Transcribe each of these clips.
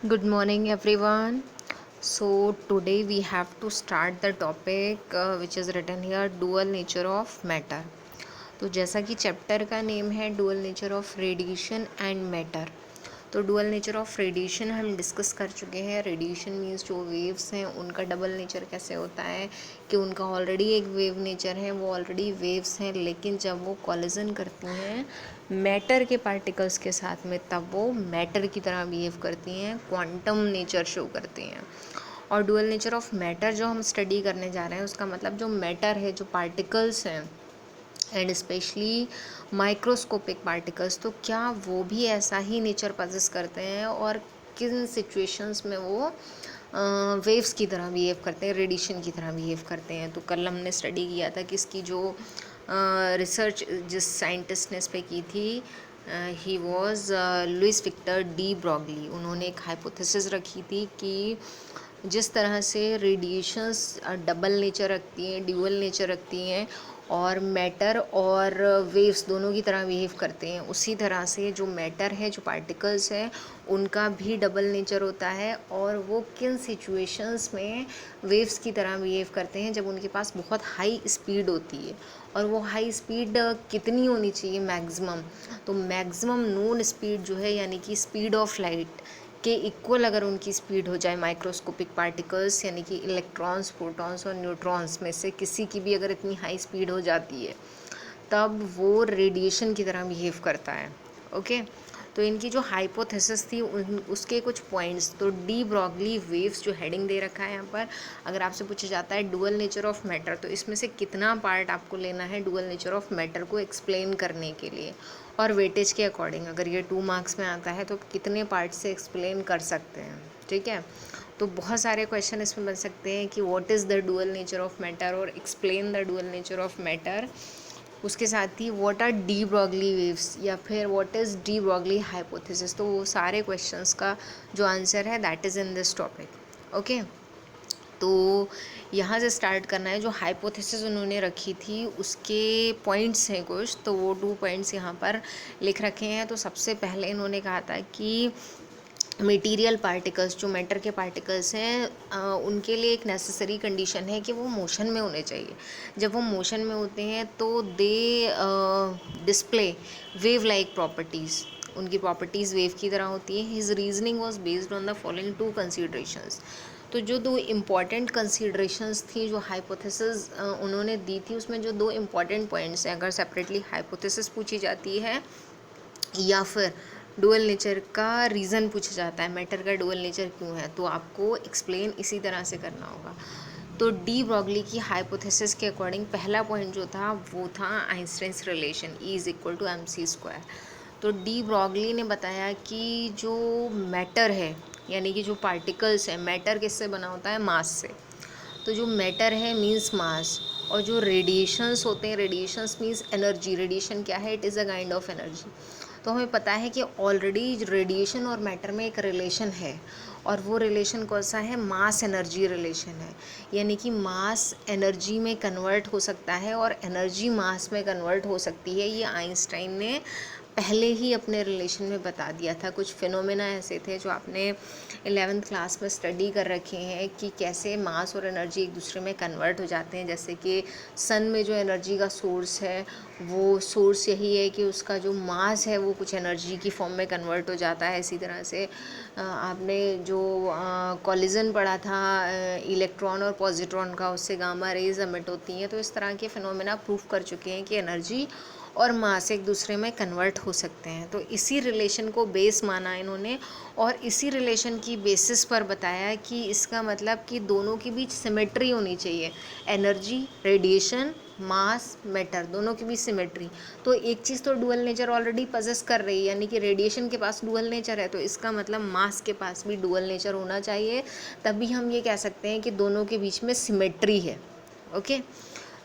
Good morning, everyone. So, today we have to start the topic which is written here, dual nature of matter. तो जैसा कि chapter का name है dual nature of radiation and matter, तो dual nature of radiation हम discuss कर चुके हैं। रेडिएशन मीन्स जो वेव्स हैं उनका डबल नेचर कैसे होता है कि उनका ऑलरेडी एक वेव नेचर है, वो ऑलरेडी वेव्स हैं, लेकिन जब वो कॉलिजन करती हैं मैटर के पार्टिकल्स के साथ में तब वो मैटर की तरह बिहेव करती हैं, क्वांटम नेचर शो करती हैं। और डुअल नेचर ऑफ मैटर जो हम स्टडी करने जा रहे हैं उसका मतलब जो मैटर है, जो पार्टिकल्स हैं एंड स्पेशली माइक्रोस्कोपिक पार्टिकल्स, तो क्या वो भी ऐसा ही नेचर पजेस करते हैं और किन सिचुएशंस में वो वेव्स की तरह बिहेव करते हैं, रेडिएशन की तरह बिहेव करते हैं। तो कल हमने स्टडी किया था कि इसकी जो रिसर्च जिस साइंटिस्ट ने इस पे की थी, he was Louis Victor de Broglie. उन्होंने एक हाइपोथेसिस रखी थी कि जिस तरह से रेडिएशंस डबल नेचर रखती हैं, ड्यूअल नेचर रखती हैं और मैटर और वेव्स दोनों की तरह बिहेव करते हैं, उसी तरह से जो मैटर है, जो पार्टिकल्स हैं, उनका भी डबल नेचर होता है। और वो किन सिचुएशंस में वेव्स की तरह बिहेव करते हैं, जब उनके पास बहुत हाई स्पीड होती है। और वो हाई स्पीड कितनी होनी चाहिए? मैक्सिमम। तो मैक्सिमम नोन स्पीड जो है, यानी कि स्पीड ऑफ लाइट के इक्वल अगर उनकी स्पीड हो जाए माइक्रोस्कोपिक पार्टिकल्स यानी कि इलेक्ट्रॉन्स, प्रोटॉन्स और न्यूट्रॉन्स में से किसी की भी अगर इतनी हाई स्पीड हो जाती है, तब वो रेडिएशन की तरह बिहेव करता है। ओके, तो इनकी जो हाइपोथेसिस थी उसके कुछ पॉइंट्स, तो डी ब्रॉगली वेव्स जो हेडिंग दे रखा है यहाँ पर, अगर आपसे पूछा जाता है डुअल नेचर ऑफ मैटर, तो इसमें से कितना पार्ट आपको लेना है डुअल नेचर ऑफ मैटर को एक्सप्लेन करने के लिए, और वेटेज के अकॉर्डिंग अगर ये 2 मार्क्स में आता है तो कितने पार्ट से एक्सप्लेन कर सकते हैं। ठीक है, तो बहुत सारे क्वेश्चन इसमें बन सकते हैं कि what is the dual nature of matter और explain the dual nature of matter. उसके साथ ही what are de Broglie waves या फिर what is de Broglie hypothesis. तो वो सारे क्वेश्चंस का जो आंसर है that is in this topic. Okay, तो यहाँ से स्टार्ट करना है। जो हाइपोथेसिस उन्होंने रखी थी उसके पॉइंट्स हैं कुछ, तो वो 2 पॉइंट्स यहाँ पर लिख रखे हैं। तो सबसे पहले इन्होंने कहा था कि मटेरियल पार्टिकल्स, जो मैटर के पार्टिकल्स हैं, उनके लिए एक नेसेसरी कंडीशन है कि वो मोशन में होने चाहिए। जब वो मोशन में होते हैं तो दे डिस्प्ले वेव लाइक प्रॉपर्टीज़, उनकी प्रॉपर्टीज़ वेव की तरह होती है। His reasoning was based on the following 2 considerations. तो जो 2 इम्पॉर्टेंट कंसीडरेशंस थी, जो हाइपोथेसिस उन्होंने दी थी, उसमें जो 2 इम्पॉर्टेंट पॉइंट्स हैं, अगर सेपरेटली हाइपोथेसिस पूछी जाती है या फिर डुअल नेचर का रीज़न पूछा जाता है, मैटर का डुअल नेचर क्यों है, तो आपको एक्सप्लेन इसी तरह से करना होगा। तो डी ब्रॉगली की हाइपोथेसिस के अकॉर्डिंग पहला पॉइंट जो था वो था Einstein's relation, E is equal to M C square. तो डी ब्रॉगली ने बताया कि जो मैटर है यानी कि जो पार्टिकल्स है, मैटर किससे बना होता है? मास से। तो जो मैटर है मीन्स मास, और जो रेडिएशंस होते हैं, रेडिएशंस मीन्स एनर्जी। रेडिएशन क्या है? It is a kind of energy. तो हमें पता है कि ऑलरेडी रेडिएशन और मैटर में एक रिलेशन है, और वो रिलेशन कौन सा है? मास एनर्जी रिलेशन है। यानी कि मास एनर्जी में कन्वर्ट हो सकता है और एनर्जी मास में कन्वर्ट हो सकती है। ये आइंस्टाइन ने पहले ही अपने रिलेशन में बता दिया था। कुछ फिनोमेना ऐसे थे जो आपने 11th क्लास में स्टडी कर रखे हैं कि कैसे मास और एनर्जी एक दूसरे में कन्वर्ट हो जाते हैं। जैसे कि सन में जो एनर्जी का सोर्स है, वो सोर्स यही है कि उसका जो मास है वो कुछ एनर्जी की फॉर्म में कन्वर्ट हो जाता है। इसी तरह से आपने जो कॉलिजन पढ़ा था इलेक्ट्रॉन और पॉजिट्रॉन का, उससे गामा रेज एमिट होती हैं। तो इस तरह के फिनोमेना प्रूफ कर चुके हैं कि एनर्जी और मास एक दूसरे में कन्वर्ट हो सकते हैं। तो इसी रिलेशन को बेस माना इन्होंने, और इसी रिलेशन की बेसिस पर बताया कि इसका मतलब कि दोनों के बीच सिमेट्री होनी चाहिए। एनर्जी, रेडिएशन, मास, मैटर, दोनों के बीच सिमेट्री। तो एक चीज़ तो डुअल नेचर ऑलरेडी पजेस कर रही है, यानी कि रेडिएशन के पास डुअल नेचर है, तो इसका मतलब मास के पास भी डुअल नेचर होना चाहिए। तभी हम ये कह सकते हैं कि दोनों के बीच में सिमेट्री है। ओके,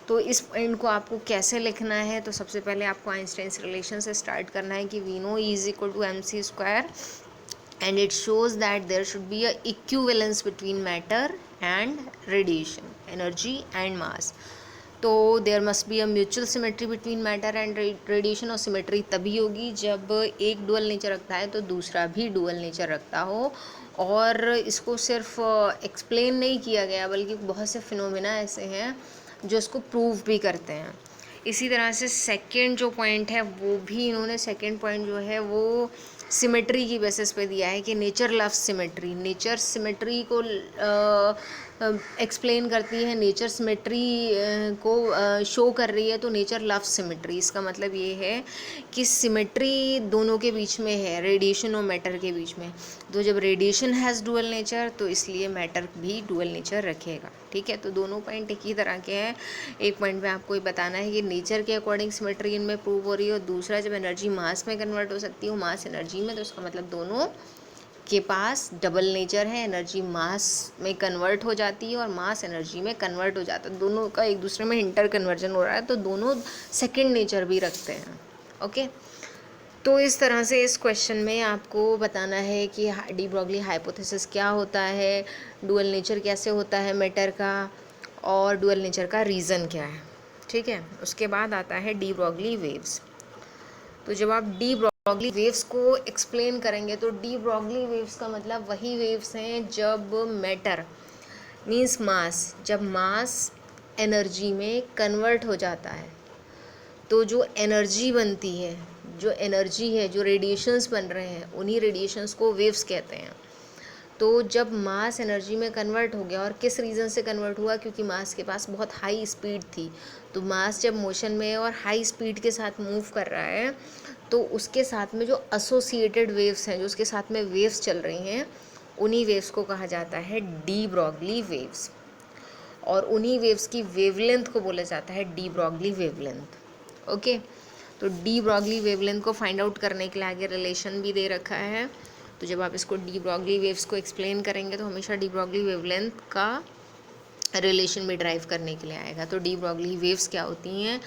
तो इस पॉइंट को आपको कैसे लिखना है? तो सबसे पहले आपको आइंस्टाइन्स रिलेशन से स्टार्ट करना है कि we know E is equal to M C square and it shows that there should be a equivalence between matter and radiation, energy and mass. तो there must be a mutual symmetry between matter and radiation, और symmetry तभी होगी जब एक dual nature रखता है तो दूसरा भी डुअल नेचर रखता हो। और इसको सिर्फ एक्सप्लेन नहीं किया गया, बल्कि बहुत से फिनोमेना ऐसे हैं जो इसको प्रूव भी करते हैं। इसी तरह से सेकंड जो पॉइंट है वो भी इन्होंने, सेकंड पॉइंट जो है वो सिमेट्री की बेसिस पे दिया है कि nature loves symmetry. Nature symmetry को एक्सप्लेन करती है, नेचर सिमेट्री को शो कर रही है, तो नेचर लव्स सिमेट्री। इसका मतलब ये है कि सिमेट्री दोनों के बीच में है, रेडिएशन और मैटर के बीच में। तो जब रेडिएशन हैज़ डुअल नेचर तो इसलिए मैटर भी डुअल नेचर रखेगा। ठीक है, तो दोनों पॉइंट एक ही तरह के हैं। एक पॉइंट में आपको ये बताना है कि नेचर के अकॉर्डिंग सिमेट्री इनमें प्रूव हो रही है, और दूसरा जब एनर्जी मास में कन्वर्ट हो सकती है, मास एनर्जी में, तो इसका मतलब दोनों के पास डबल नेचर है। एनर्जी मास में कन्वर्ट हो जाती है और मास एनर्जी में कन्वर्ट हो जाता है, दोनों का एक दूसरे में इंटर कन्वर्जन हो रहा है, तो दोनों सेकंड नेचर भी रखते हैं। ओके, तो इस तरह से इस क्वेश्चन में आपको बताना है कि डी ब्रॉगली हाइपोथेसिस क्या होता है, डुअल नेचर कैसे होता है मैटर का, और डुअल नेचर का रीज़न क्या है। ठीक है, उसके बाद आता है डी ब्रॉगली वेव्स। तो जब आप डी ब्रॉगली वेव्स को एक्सप्लेन करेंगे तो डी ब्रॉगली वेव्स का मतलब वही वेव्स हैं जब मैटर मीन्स मास, जब मास एनर्जी में कन्वर्ट हो जाता है, तो जो एनर्जी बनती है, जो एनर्जी है, जो रेडिएशंस बन रहे हैं, उन्हीं रेडिएशंस को वेव्स कहते हैं। तो जब मास एनर्जी में कन्वर्ट हो गया, और किस रीज़न से कन्वर्ट हुआ, क्योंकि मास के पास बहुत हाई स्पीड थी, तो मास जब मोशन में है और हाई स्पीड के साथ मूव कर रहा है, तो उसके साथ में जो एसोसिएटेड वेव्स हैं, जो उसके साथ में वेव्स चल रही हैं, उन्हीं वेव्स को कहा जाता है डी ब्रॉगली वेव्स, और उन्हीं वेव्स की वेवलेंथ को बोला जाता है डी ब्रॉगली वेवलेंथ। ओके, तो डी ब्रॉगली वेवलेंथ को फाइंड आउट करने के लिए आगे रिलेशन भी दे रखा है। तो जब आप इसको डी ब्रॉगली वेव्स को एक्सप्लेन करेंगे तो हमेशा डी ब्रॉगली वेवलेंथ का रिलेशन भी ड्राइव करने के लिए आएगा। तो डी ब्रॉगली वेव्स क्या होती हैं,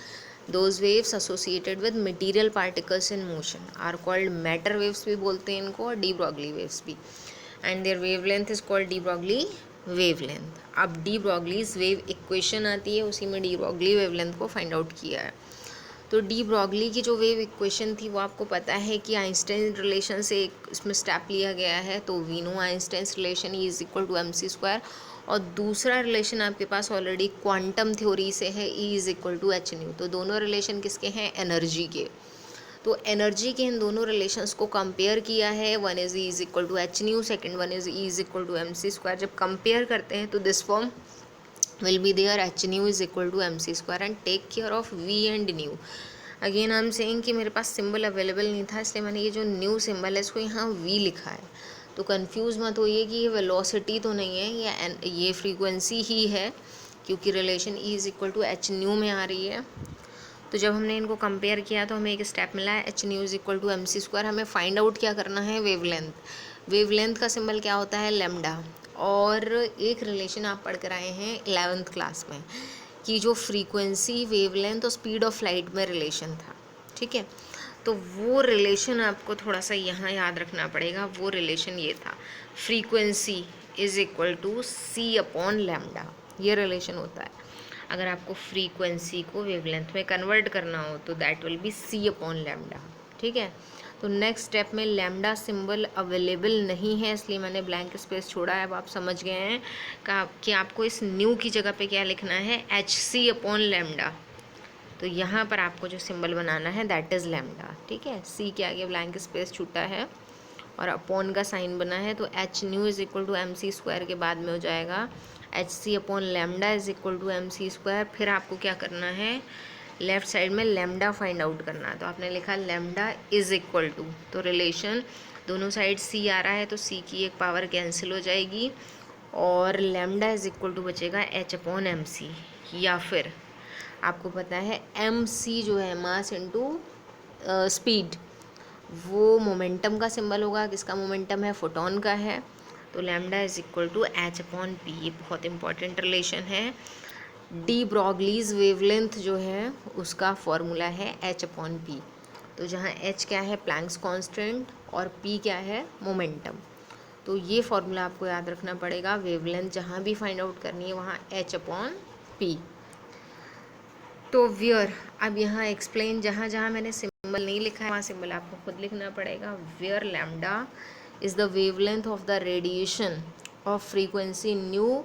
those waves associated with material particles in motion are called matter waves भी बोलते हैं इनको, और डी ब्रॉगली वेव्स भी, and their wavelength is called de Broglie wavelength. अब डी ब्रॉगलीज वेव इक्वेशन आती है, उसी में डी ब्रॉगली वेवलेंथ को फाइंड आउट किया है। तो डी ब्रॉगली की जो वेव इक्वेशन थी वो आपको पता है कि आइंस्टाइन रिलेशन से एक इसमें स्टेप लिया गया है, तो we know Einstein relation E is equal to M C square, और दूसरा रिलेशन आपके पास ऑलरेडी क्वांटम थ्योरी से है, E is equal to H nu. तो दोनों रिलेशन किसके हैं, एनर्जी के। तो एनर्जी के इन दोनों रिलेशंस को कंपेयर किया है, one is E is equal to H nu, second one is E is equal to M C square. जब कंपेयर करते हैं तो this form will be there, h nu is equal to mc square, and take care of v and nu। Again I am saying कि मेरे पास symbol available नहीं था, इसलिए मैंने ये जो न्यू सिंबल है इसको यहाँ v लिखा है। तो कंफ्यूज मत होइए कि ये वेलोसिटी तो नहीं है, ये फ्रीक्वेंसी ही है, क्योंकि relation e is equal to H nu में आ रही है। तो जब हमने इनको कंपेयर किया तो हमें एक स्टेप मिला है, h nu is equal to M C square. हमें फाइंड आउट क्या करना है, वेवलेंथ। वेवलेंथ का सिंबल क्या होता है, लैम्डा। और एक रिलेशन आप पढ़ कर आए हैं 11th क्लास में कि जो फ्रीक्वेंसी, वेवलेंथ और स्पीड ऑफ लाइट में रिलेशन था। ठीक है, तो वो रिलेशन आपको थोड़ा सा यहाँ याद रखना पड़ेगा। वो रिलेशन ये था, frequency is equal to c upon lambda, ये रिलेशन होता है। अगर आपको फ्रीक्वेंसी को वेवलेंथ में कन्वर्ट करना हो तो that will be c upon lambda. ठीक है, तो नेक्स्ट स्टेप में लैम्डा सिंबल अवेलेबल नहीं है, इसलिए मैंने ब्लैंक स्पेस छोड़ा है। अब आप समझ गए हैं कि आपको इस न्यू की जगह पे क्या लिखना है, एच सी अपॉन लैम्डा। तो यहाँ पर आपको जो सिंबल बनाना है दैट इज़ लैम्डा। ठीक है, सी के आगे ब्लैंक स्पेस छूटा है और अपॉन का साइन बना है, तो h nu is equal to M C square के बाद में हो जाएगा h c upon lambda is equal to M C square. फिर आपको क्या करना है, लेफ्ट साइड में लैम्डा फाइंड आउट करना है। तो आपने लिखा लैम्डा इज़ इक्वल टू, तो रिलेशन दोनों साइड सी आ रहा है तो सी की एक पावर कैंसिल हो जाएगी, और लैम्डा इज़ इक्वल टू बचेगा एच अपॉन एम सी। या फिर आपको पता है एम सी जो है मास इनटू स्पीड, वो मोमेंटम का सिंबल होगा। किसका मोमेंटम है, फोटोन का है। तो lambda is equal to h upon p, ये बहुत इंपॉर्टेंट रिलेशन है। डी ब्रॉगलीज वेवलेंथ जो है उसका फॉर्मूला है एच अपॉन पी। तो जहाँ एच क्या है, प्लैंक्स कांस्टेंट, और पी क्या है, मोमेंटम। तो ये फॉर्मूला आपको याद रखना पड़ेगा। वेवलेंथ जहाँ भी फाइंड आउट करनी है वहाँ एच अपॉन पी। तो वियर, अब यहाँ एक्सप्लेन, जहाँ जहाँ मैंने सिंबल नहीं लिखा है वहाँ सिंबल आपको खुद लिखना पड़ेगा। Wear lambda is the wavelength of the radiation of frequency new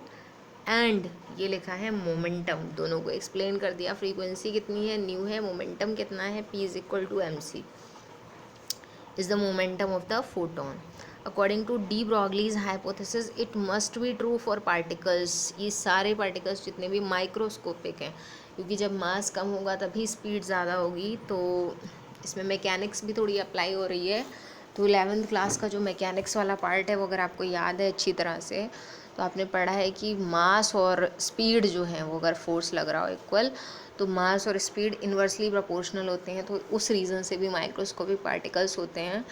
and, ये लिखा है मोमेंटम, दोनों को एक्सप्लेन कर दिया। फ्रीक्वेंसी कितनी है, न्यू है, मोमेंटम कितना है, p is equal to M c, is the momentum of the photon. According to de Broglie's hypothesis, it must be true for particles, ये सारे particles जितने भी माइक्रोस्कोपिक हैं, क्योंकि जब मास कम होगा तभी स्पीड ज़्यादा होगी। तो इसमें मैकेनिक्स भी थोड़ी अप्लाई हो रही है। तो 11th क्लास का जो मैकेनिक्स वाला पार्ट है वो अगर आपको याद है अच्छी तरह से, तो आपने पढ़ा है कि मास और स्पीड जो है वो अगर फोर्स लग रहा हो इक्वल, तो मास और स्पीड इन्वर्सली प्रोपोर्शनल होते हैं। तो उस रीज़न से भी माइक्रोस्कोपिक पार्टिकल्स होते हैं।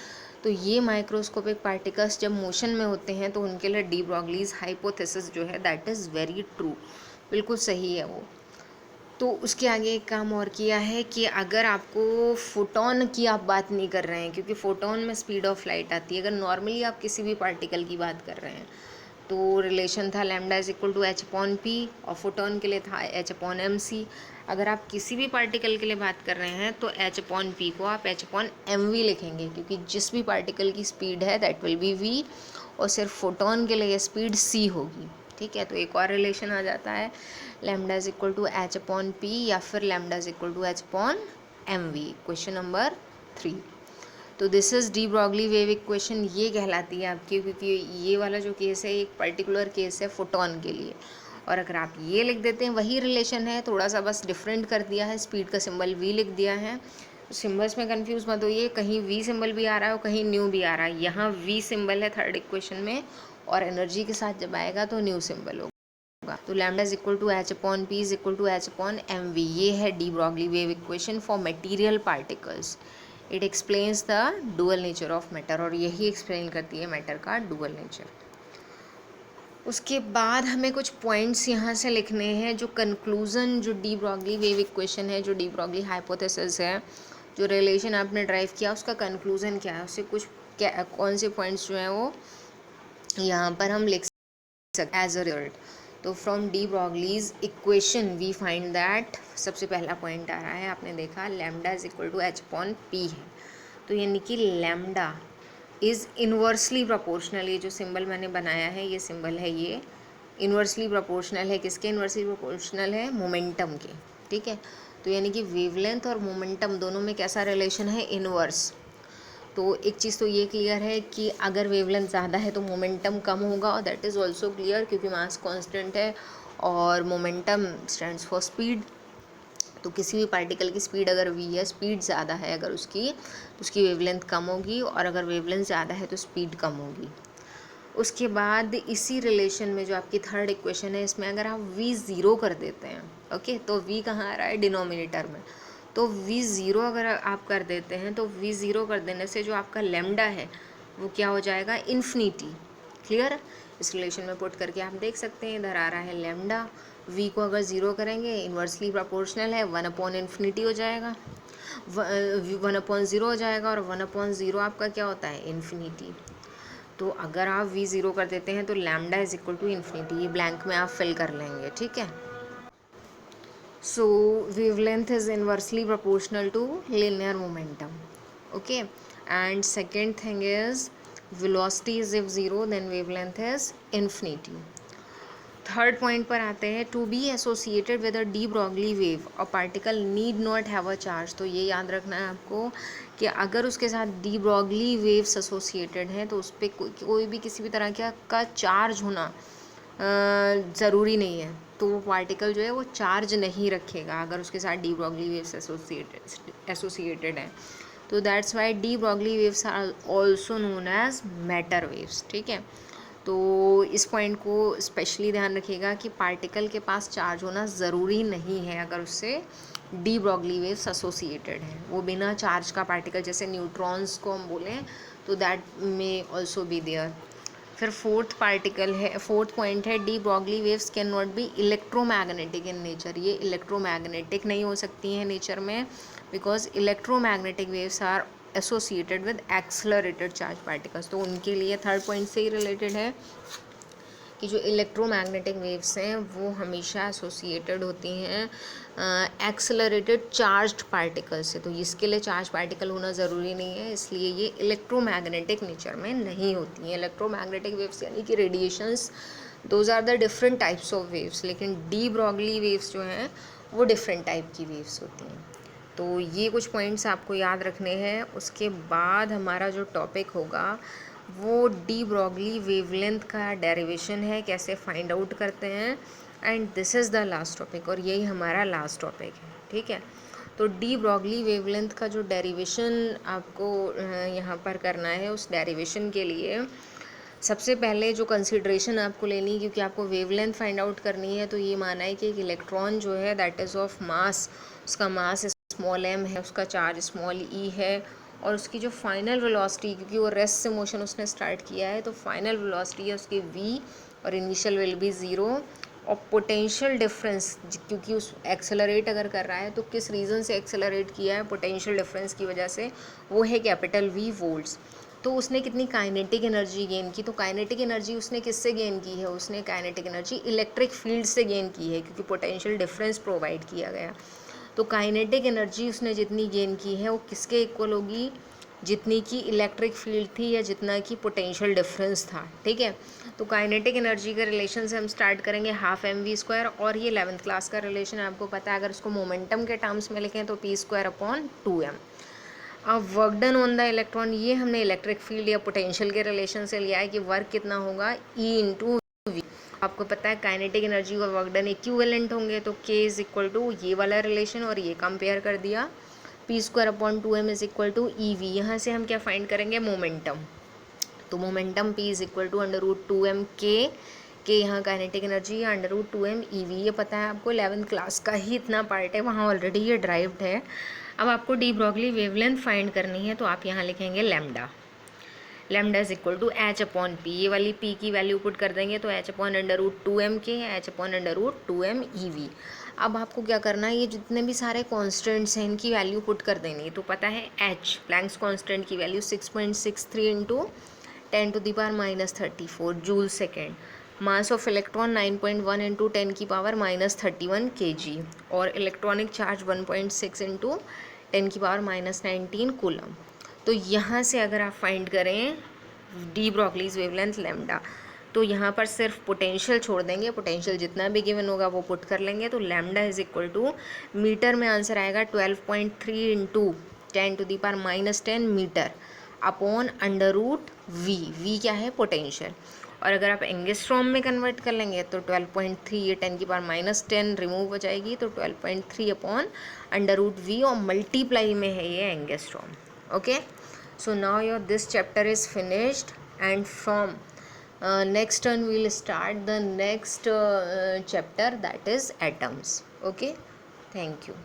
तो ये माइक्रोस्कोपिक पार्टिकल्स जब मोशन में होते हैं तो उनके लिए डी ब्रॉगलीज हाइपोथेसिस जो है दैट इज़ वेरी ट्रू, बिल्कुल सही है वो। तो उसके आगे एक काम और किया है कि अगर आपको फोटोन की आप बात नहीं कर रहे हैं, क्योंकि फोटोन में स्पीड ऑफ लाइट आती है, अगर नॉर्मली आप किसी भी पार्टिकल की बात कर रहे हैं तो रिलेशन था lambda is equal to h upon p, और फोटोन के लिए था एच अपॉन एम सी। अगर आप किसी भी पार्टिकल के लिए बात कर रहे हैं तो एच अपॉन पी को आप एच अपॉन एम वी लिखेंगे, क्योंकि जिस भी पार्टिकल की स्पीड है दैट विल बी वी, और सिर्फ फोटोन के लिए ये स्पीड सी होगी। ठीक है, तो एक और रिलेशन आ जाता है lambda is equal to h upon p या फिर lambda is equal to h upon m v. Question number 3। तो this is de Broglie wave equation, ये कहलाती है आपकी, क्योंकि ये वाला जो केस है एक पर्टिकुलर केस है फोटोन के लिए। और अगर आप ये लिख देते हैं वही रिलेशन है, थोड़ा सा बस डिफरेंट कर दिया है, स्पीड का सिंबल वी लिख दिया है। सिंबल्स में कंफ्यूज मत होइए, कहीं वी सिंबल भी आ रहा है और कहीं न्यू भी आ रहा है। यहाँ वी सिंबल है थर्ड इक्वेशन में, और एनर्जी के साथ जब आएगा तो न्यू सिंबल होगा। तो lambda is equal to h upon p is equal to h upon m v, ये है de Broglie wave equation for material particles. It explains the dual nature of matter, और यही एक्सप्लेन करती है matter का dual nature. उसके बाद हमें कुछ पॉइंट्स यहाँ से लिखने हैं, जो कंक्लूज़न, जो डी ब्रॉगली वेव इक्वेशन है, जो डी ब्रॉगली हाइपोथेसिस है, जो रिलेशन आपने ड्राइव किया उसका कंक्लूज़न क्या है, उससे कुछ क्या कौन से पॉइंट्स जो हैं वो यहाँ पर हम लिख सकते एज अ रिजल्ट। तो from de Broglie's equation we find that, सबसे पहला पॉइंट आ रहा है, आपने देखा lambda is equal to h upon p है। तो यानी कि लैम्डा इज़ इन्वर्सली प्रोपोर्शनल, ये जो सिंबल मैंने बनाया है, ये सिंबल है, ये इन्वर्सली प्रोपोर्शनल है। किसके इन्वर्सली प्रोपोर्शनल है, मोमेंटम के। ठीक है, तो यानी कि वेवलेंथ और मोमेंटम दोनों में कैसा रिलेशन है, इन्वर्स। तो एक चीज़ तो ये क्लियर है कि अगर वेवलेंथ ज़्यादा है तो मोमेंटम कम होगा, और दैट इज़ ऑल्सो क्लियर क्योंकि मास कांस्टेंट है और मोमेंटम स्टैंड्स फॉर स्पीड। तो किसी भी पार्टिकल की स्पीड अगर वी है, स्पीड ज़्यादा है अगर उसकी, तो उसकी वेवलेंथ कम होगी, और अगर वेवलेंथ ज़्यादा है तो स्पीड कम होगी। उसके बाद इसी रिलेशन में जो आपकी थर्ड इक्वेशन है, इसमें अगर आप v ज़ीरो कर देते हैं, ओके, तो v कहाँ आ रहा है, डिनोमिनेटर में। तो v ज़ीरो अगर आप कर देते हैं तो v ज़ीरो कर देने से जो आपका लैम्डा है वो क्या हो जाएगा, इन्फिनिटी। क्लियर, इस रिलेशन में पुट करके आप देख सकते हैं, इधर आ रहा है लैम्डा, v को अगर ज़ीरो करेंगे इन्वर्सली प्रोपोर्शनल है, 1 अपॉन इन्फिनिटी हो जाएगा, 1 अपॉन ज़ीरो हो जाएगा, और 1 अपॉन ज़ीरो आपका क्या होता है, इन्फिनिटी। तो अगर आप v ज़ीरो कर देते हैं तो lambda is equal to infinity, ये ब्लैंक में आप फिल कर लेंगे। ठीक है, so wavelength is inversely proportional to linear momentum, okay. And second thing is velocity is if zero then wavelength is infinity. Third point पर आते हैं, to be associated with a de Broglie wave a particle need not have a charge. तो ये याद रखना है आपको कि अगर उसके साथ डी ब्रॉगली वेव्स एसोसिएटेड हैं तो उस पर कोई भी किसी भी तरह का चार्ज होना ज़रूरी नहीं है। तो वो पार्टिकल जो है वो चार्ज नहीं रखेगा अगर उसके साथ डी ब्रॉगली वेव्स एसोसिएटेड हैं। तो that's why de Broglie waves are also known as matter waves. ठीक है, तो इस पॉइंट को स्पेशली ध्यान रखिएगा कि पार्टिकल के पास चार्ज होना ज़रूरी नहीं है अगर उससे डी ब्रॉगली वेव्स एसोसिएटेड हैं। वो बिना चार्ज का पार्टिकल, जैसे न्यूट्रॉन्स को हम बोलें तो that may also be there. फिर फोर्थ पॉइंट है, de Broglie waves can not be electromagnetic in nature. ये इलेक्ट्रोमैग्नेटिक नहीं हो सकती हैं नेचर में, because electromagnetic waves are associated with accelerated charge particles. तो उनके लिए थर्ड पॉइंट से ही रिलेटेड है कि जो इलेक्ट्रोमैग्नेटिक वेव्स हैं वो हमेशा एसोसिएटेड होती हैं एक्सेलरेटेड चार्ज्ड पार्टिकल से। तो इसके लिए चार्ज पार्टिकल होना ज़रूरी नहीं है, इसलिए ये इलेक्ट्रोमैग्नेटिक नेचर में नहीं होती हैं। इलेक्ट्रोमैग्नेटिक वेव्स यानी कि radiations, those are the different types of waves, लेकिन डी ब्रॉगली वेव्स जो हैं वो डिफरेंट टाइप की वेव्स होती हैं। तो ये कुछ पॉइंट्स आपको याद रखने हैं। उसके बाद हमारा जो टॉपिक होगा वो डी ब्रॉगली वेवलेंथ का डेरिवेशन है, कैसे फाइंड आउट करते हैं, and this is the last topic, और यही हमारा लास्ट टॉपिक है, ठीक है। तो डी ब्रॉगली वेवलेंथ का जो डेरिवेशन आपको यहाँ पर करना है, उस डेरिवेशन के लिए सबसे पहले जो कंसिड्रेशन आपको लेनी है, क्योंकि आपको वेवलेंथ फाइंड आउट करनी है, तो ये माना है कि एक इलेक्ट्रॉन जो है दैट इज़ ऑफ मास, उसका मास स्मॉल m है, उसका चार्ज स्मॉल e है, और उसकी जो फाइनल वेलोसिटी, क्योंकि वो रेस्ट से मोशन उसने स्टार्ट किया है, तो फाइनल वेलोसिटी है उसकी v और इनिशियल विल बी 0, और पोटेंशियल डिफरेंस, क्योंकि उस एक्सेलरेट अगर कर रहा है तो किस रीज़न से एक्सेलरेट किया है, पोटेंशियल डिफरेंस की वजह से, वो है कैपिटल V वोल्ट्स। तो उसने कितनी काइनेटिक एनर्जी गेन की, तो काइनेटिक एनर्जी उसने किससे गेन की है, उसने काइनेटिक एनर्जी इलेक्ट्रिक फील्ड से गेन की है, क्योंकि पोटेंशियल डिफरेंस प्रोवाइड किया गया। तो काइनेटिक एनर्जी उसने जितनी गेन की है वो किसके इक्वल होगी, जितनी की इलेक्ट्रिक फील्ड थी या जितना की पोटेंशियल डिफरेंस था, ठीक है। तो काइनेटिक एनर्जी के रिलेशन से हम स्टार्ट करेंगे ½ mv², और ये 11th क्लास का रिलेशन है, आपको पता है। अगर इसको मोमेंटम के टर्म्स में लिखें तो p²/2m। अब work done on the electron, ये हमने इलेक्ट्रिक फील्ड या पोटेंशियल के रिलेशन से लिया है कि वर्क कितना होगा, E × V। आपको पता है काइनेटिक एनर्जी और वर्क डन इक्विवेलेंट होंगे, तो K = ये वाला रिलेशन और ये कंपेयर कर दिया, p²/2m = EV। यहाँ से हम क्या फाइंड करेंगे, मोमेंटम। तो मोमेंटम P = √2m के यहाँ काइनेटिक एनर्जी या √2m EV, ये पता है आपको, 11th क्लास का ही इतना पार्ट है, वहाँ ऑलरेडी ये ड्राइव्ड है। अब आपको डी ब्रॉगली वेवलेंथ फाइंड करनी है, तो आप यहाँ लिखेंगे लैम्डा। लैम्डा =h/p, ये वाली p की वैल्यू पुट कर देंगे तो h/√2m के, h/√2m EV। अब आपको क्या करना है, ये जितने भी सारे कॉन्स्टेंट्स हैं इनकी वैल्यू पुट कर देनी है। तो पता है h प्लैंक्स कॉन्स्टेंट की value 6.63 × 10⁻34 joule second, mass of electron 9.1 × 10⁻31 kg, और इलेक्ट्रॉनिक चार्ज 1.6 × 10⁻19 कूलम। तो यहाँ से अगर आप फाइंड करें डी ब्रॉगलीज वेवलेंथ लैम्डा, तो यहाँ पर सिर्फ पोटेंशियल छोड़ देंगे, पोटेंशियल जितना भी गिवन होगा वो पुट कर लेंगे। तो लैम्डा = मीटर में आंसर आएगा 12.3 × 10⁻10 मीटर अपॉन √V। V क्या है, पोटेंशियल। और अगर आप एंगस्ट्रॉम में कन्वर्ट कर लेंगे तो 12.3, ये 10⁻10 रिमूव हो जाएगी, तो 12.3 अपॉन √V, और मल्टीप्लाई में है ये angstrom. Okay, so now this chapter is finished, and from next turn we will start the next chapter, that is atoms. Okay, thank you.